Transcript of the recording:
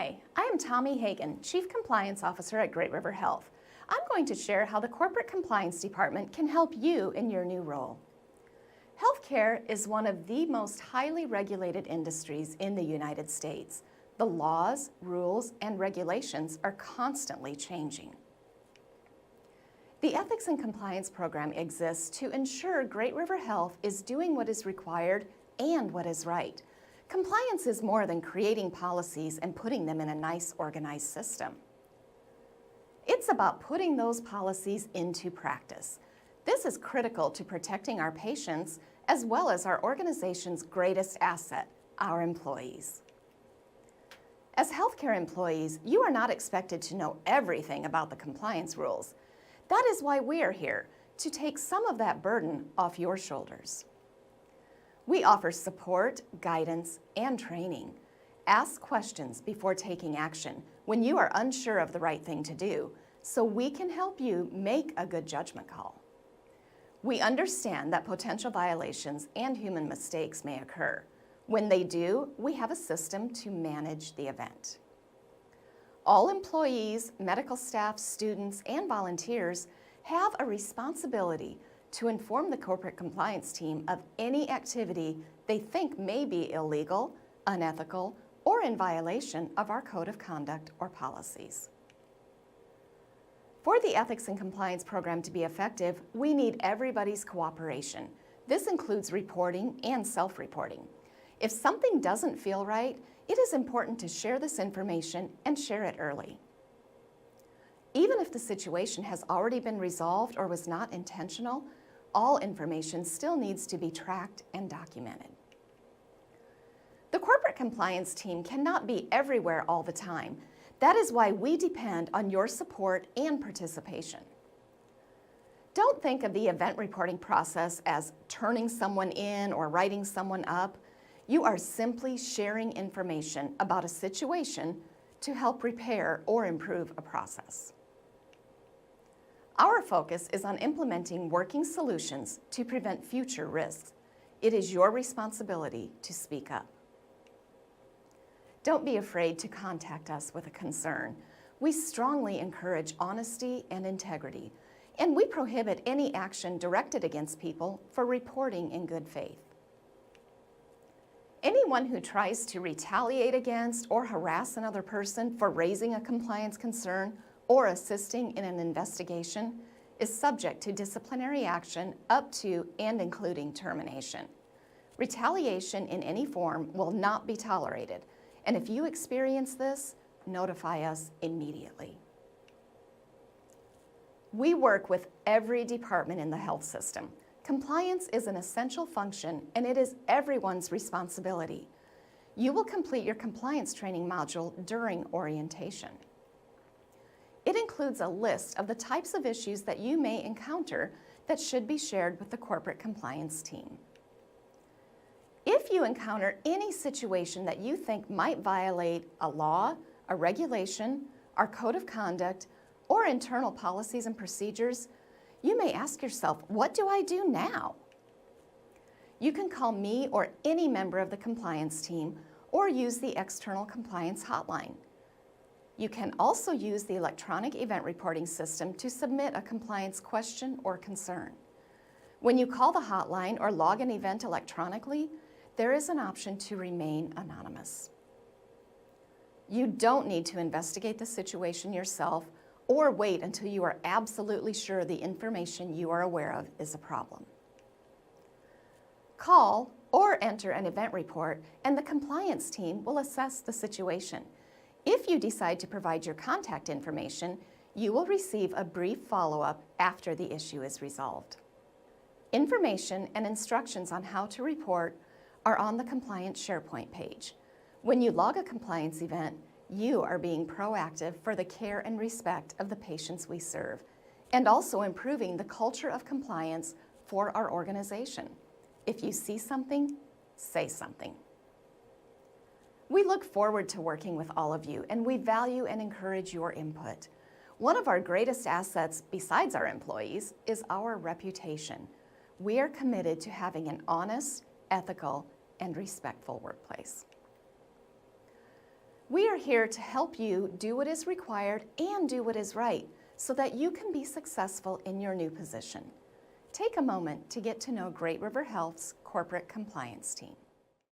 Hi, I am Tommy Hagan, Chief Compliance Officer at Great River Health. I'm going to share how the Corporate Compliance Department can help you in your new role. Healthcare is one of the most highly regulated industries in the United States. The laws, rules, and regulations are constantly changing. The Ethics and Compliance Program exists to ensure Great River Health is doing what is required and what is right. Compliance is more than creating policies and putting them in a nice, organized system. It's about putting those policies into practice. This is critical to protecting our patients as well as our organization's greatest asset, our employees. As healthcare employees, you are not expected to know everything about the compliance rules. That is why we are here, to take some of that burden off your shoulders. We offer support, guidance, and training. Ask questions before taking action when you are unsure of the right thing to do, so we can help you make a good judgment call. We understand that potential violations and human mistakes may occur. When they do, we have a system to manage the event. All employees, medical staff, students, and volunteers have a responsibility to inform the corporate compliance team of any activity they think may be illegal, unethical, or in violation of our code of conduct or policies. For the Ethics and Compliance Program to be effective, we need everybody's cooperation. This includes reporting and self-reporting. If something doesn't feel right, it is important to share this information and share it early. Even if the situation has already been resolved or was not intentional, all information still needs to be tracked and documented. The corporate compliance team cannot be everywhere all the time. That is why we depend on your support and participation. Don't think of the event reporting process as turning someone in or writing someone up. You are simply sharing information about a situation to help repair or improve a process. Our focus is on implementing working solutions to prevent future risks. It is your responsibility to speak up. Don't be afraid to contact us with a concern. We strongly encourage honesty and integrity, and we prohibit any action directed against people for reporting in good faith. Anyone who tries to retaliate against or harass another person for raising a compliance concern or assisting in an investigation is subject to disciplinary action up to and including termination. Retaliation in any form will not be tolerated, and if you experience this, notify us immediately. We work with every department in the health system. Compliance is an essential function, and it is everyone's responsibility. You will complete your compliance training module during orientation. It includes a list of the types of issues that you may encounter that should be shared with the corporate compliance team. If you encounter any situation that you think might violate a law, a regulation, our code of conduct, or internal policies and procedures, you may ask yourself, what do I do now? You can call me or any member of the compliance team or use the external compliance hotline. You can also use the electronic event reporting system to submit a compliance question or concern. When you call the hotline or log an event electronically, there is an option to remain anonymous. You don't need to investigate the situation yourself or wait until you are absolutely sure the information you are aware of is a problem. Call or enter an event report, and the compliance team will assess the situation. If you decide to provide your contact information, you will receive a brief follow-up after the issue is resolved. Information and instructions on how to report are on the Compliance SharePoint page. When you log a compliance event, you are being proactive for the care and respect of the patients we serve, and also improving the culture of compliance for our organization. If you see something, say something. We look forward to working with all of you, and we value and encourage your input. One of our greatest assets, besides our employees, is our reputation. We are committed to having an honest, ethical, and respectful workplace. We are here to help you do what is required and do what is right so that you can be successful in your new position. Take a moment to get to know Great River Health's corporate compliance team.